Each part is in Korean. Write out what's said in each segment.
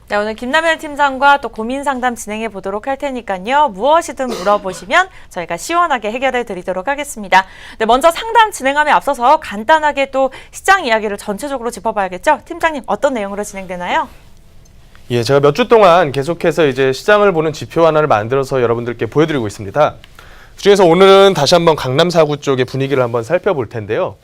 네, 오늘 김남일 팀장과 또 고민 상담 진행해 보도록 할 테니까요. 무엇이든 물어보시면 저희가 시원하게 해결해 드리도록 하겠습니다. 네, 먼저 상담 진행함에 앞서서 간단하게 또 시장 이야기를 전체적으로 짚어봐야겠죠? 팀장님, 어떤 내용으로 진행되나요? 예, 제가 몇 주 동안 계속해서 이제 시장을 보는 지표 하나를 만들어서 여러분들께 보여드리고 있습니다. 그중에서 오늘은 다시 한번 강남 4구 쪽의 분위기를 한번 살펴볼 텐데요.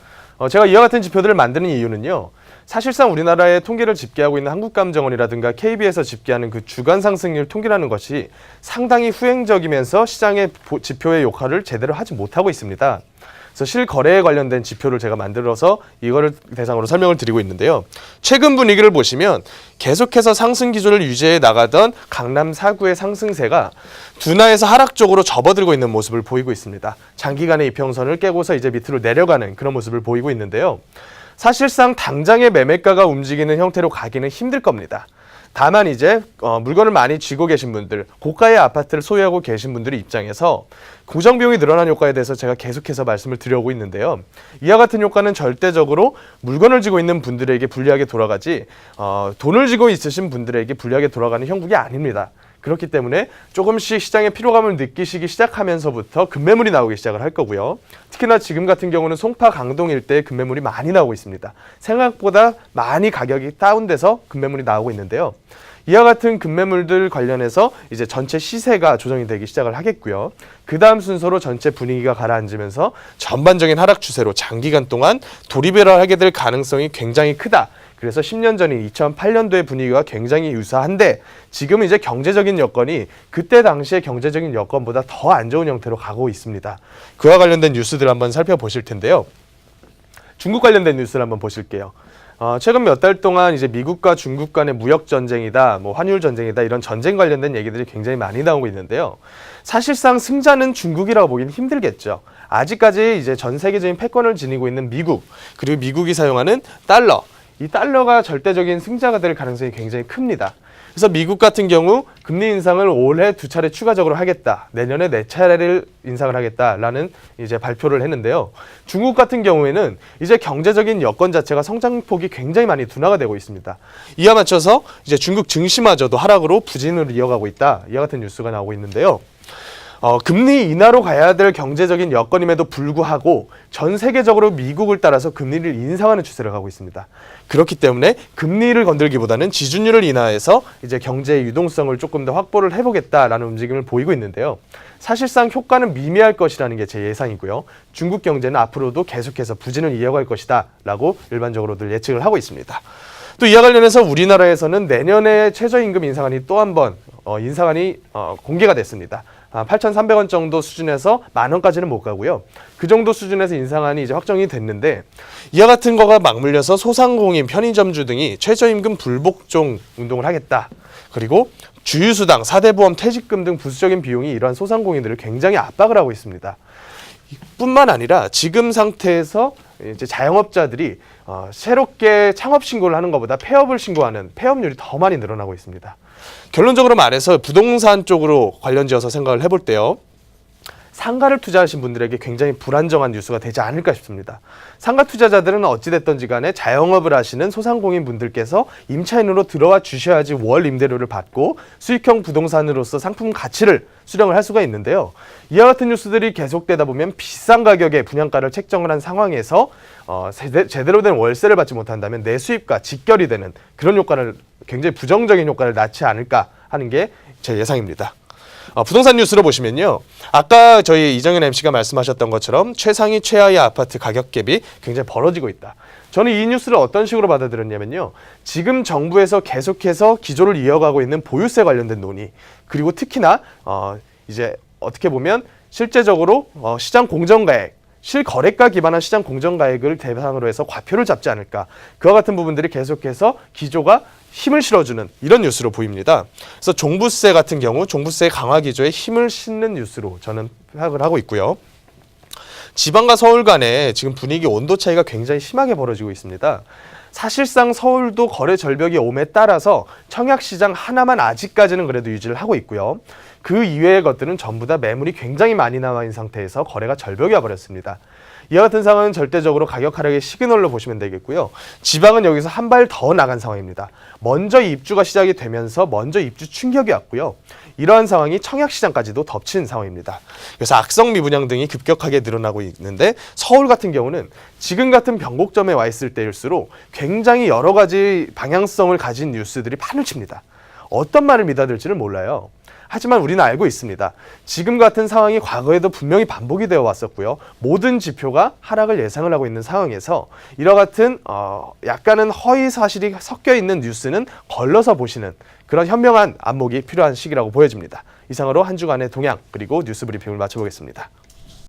제가 이와 같은 지표들을 만드는 이유는요. 사실상 우리나라의 통계를 집계하고 있는 한국감정원이라든가 KB에서 집계하는 그 주간 상승률 통계라는 것이 상당히 후행적이면서 시장의 지표의 역할을 제대로 하지 못하고 있습니다. 그래서 실거래에 관련된 지표를 제가 만들어서 이거를 대상으로 설명을 드리고 있는데요. 최근 분위기를 보시면 계속해서 상승 기조를 유지해 나가던 강남 4구의 상승세가 둔화해서 하락 쪽으로 접어들고 있는 모습을 보이고 있습니다. 장기간의 이평선을 깨고서 이제 밑으로 내려가는 그런 모습을 보이고 있는데요. 사실상 당장의 매매가가 움직이는 형태로 가기는 힘들 겁니다. 다만 이제 물건을 많이 쥐고 계신 분들, 고가의 아파트를 소유하고 계신 분들의 입장에서 고정비용이 늘어난 효과에 대해서 제가 계속해서 말씀을 드려오고 있는데요. 이와 같은 효과는 절대적으로 물건을 쥐고 있는 분들에게 불리하게 돌아가지 돈을 쥐고 있으신 분들에게 불리하게 돌아가는 형국이 아닙니다. 그렇기 때문에 조금씩 시장의 피로감을 느끼시기 시작하면서부터 급매물이 나오기 시작을 할 거고요. 특히나 지금 같은 경우는 송파 강동 일대에 급매물이 많이 나오고 있습니다. 생각보다 많이 가격이 다운돼서 급매물이 나오고 있는데요. 이와 같은 급매물들 관련해서 이제 전체 시세가 조정이 되기 시작을 하겠고요. 그 다음 순서로 전체 분위기가 가라앉으면서 전반적인 하락 추세로 장기간 동안 돌입을 하게 될 가능성이 굉장히 크다. 그래서 10년 전인 2008년도의 분위기가 굉장히 유사한데 지금은 이제 경제적인 여건이 그때 당시의 경제적인 여건보다 더 안 좋은 형태로 가고 있습니다. 그와 관련된 뉴스들 한번 살펴보실 텐데요. 중국 관련된 뉴스를 한번 보실게요. 최근 몇 달 동안 이제 미국과 중국 간의 무역 전쟁이다, 뭐 환율 전쟁이다 이런 전쟁 관련된 얘기들이 굉장히 많이 나오고 있는데요. 사실상 승자는 중국이라고 보기는 힘들겠죠. 아직까지 이제 전 세계적인 패권을 지니고 있는 미국, 그리고 미국이 사용하는 달러, 이 달러가 절대적인 승자가 될 가능성이 굉장히 큽니다. 그래서 미국 같은 경우 금리 인상을 올해 2차례 추가적으로 하겠다. 내년에 4차례를 인상을 하겠다라는 이제 발표를 했는데요. 중국 같은 경우에는 이제 경제적인 여건 자체가 성장폭이 굉장히 많이 둔화가 되고 있습니다. 이와 맞춰서 이제 중국 증시마저도 하락으로 부진을 이어가고 있다. 이와 같은 뉴스가 나오고 있는데요. 금리 인하로 가야 될 경제적인 여건임에도 불구하고 전 세계적으로 미국을 따라서 금리를 인상하는 추세를 가고 있습니다. 그렇기 때문에 금리를 건들기보다는 지준율을 인하해서 이제 경제의 유동성을 조금 더 확보를 해보겠다라는 움직임을 보이고 있는데요. 사실상 효과는 미미할 것이라는 게 제 예상이고요. 중국 경제는 앞으로도 계속해서 부진을 이어갈 것이다 라고 일반적으로들 예측을 하고 있습니다. 또 이와 관련해서 우리나라에서는 내년에 최저임금 인상안이 또 한 번 인상안이 공개가 됐습니다. 8,300원 정도 수준에서 10,000원까지는 못 가고요. 그 정도 수준에서 인상안이 이제 확정이 됐는데 이와 같은 거가 맞물려서 소상공인, 편의점주 등이 최저임금 불복종 운동을 하겠다. 그리고 주유수당, 4대 보험, 퇴직금 등 부수적인 비용이 이러한 소상공인들을 굉장히 압박을 하고 있습니다. 뿐만 아니라 지금 상태에서 이제 자영업자들이 새롭게 창업 신고를 하는 것보다 폐업을 신고하는 폐업률이 더 많이 늘어나고 있습니다. 결론적으로 말해서 부동산 쪽으로 관련지어서 생각을 해볼 때요. 상가를 투자하신 분들에게 굉장히 불안정한 뉴스가 되지 않을까 싶습니다. 상가 투자자들은 어찌됐든지 간에 자영업을 하시는 소상공인 분들께서 임차인으로 들어와 주셔야지 월 임대료를 받고 수익형 부동산으로서 상품 가치를 수령을 할 수가 있는데요. 이와 같은 뉴스들이 계속되다 보면 비싼 가격에 분양가를 책정을 한 상황에서 제대로 된 월세를 받지 못한다면 내 수입과 직결이 되는 그런 효과를 굉장히 부정적인 효과를 낳지 않을까 하는 게 제 예상입니다. 부동산 뉴스로 보시면요. 아까 저희 이정현 MC가 말씀하셨던 것처럼 최상위 최하위 아파트 가격 갭이 굉장히 벌어지고 있다. 저는 이 뉴스를 어떤 식으로 받아들였냐면요. 지금 정부에서 계속해서 기조를 이어가고 있는 보유세 관련된 논의, 그리고 특히나 이제 어떻게 보면 실제적으로 시장 공정가액, 실거래가 기반한 시장 공정가액을 대상으로 해서 과표를 잡지 않을까. 그와 같은 부분들이 계속해서 기조가 힘을 실어주는 이런 뉴스로 보입니다. 그래서 종부세 같은 경우 종부세 강화 기조에 힘을 싣는 뉴스로 저는 파악을 하고 있고요. 지방과 서울 간에 지금 분위기 온도 차이가 굉장히 심하게 벌어지고 있습니다. 사실상 서울도 거래 절벽이 옴에 따라서 청약시장 하나만 아직까지는 그래도 유지를 하고 있고요. 그 이외의 것들은 전부 다 매물이 굉장히 많이 나와 있는 상태에서 거래가 절벽이 와버렸습니다. 이와 같은 상황은 절대적으로 가격 하락의 시그널로 보시면 되겠고요. 지방은 여기서 한 발 더 나간 상황입니다. 먼저 입주가 시작이 되면서 먼저 입주 충격이 왔고요. 이러한 상황이 청약시장까지도 덮친 상황입니다. 그래서 악성 미분양 등이 급격하게 늘어나고 있는데 서울 같은 경우는 지금 같은 변곡점에 와 있을 때일수록 굉장히 여러 가지 방향성을 가진 뉴스들이 판을 칩니다. 어떤 말을 믿어야 될지는 몰라요. 하지만 우리는 알고 있습니다. 지금 같은 상황이 과거에도 분명히 반복이 되어 왔었고요. 모든 지표가 하락을 예상을 하고 있는 상황에서 이와 같은 약간은 허위 사실이 섞여 있는 뉴스는 걸러서 보시는 그런 현명한 안목이 필요한 시기라고 보여집니다. 이상으로 한 주간의 동향 그리고 뉴스 브리핑을 마쳐보겠습니다.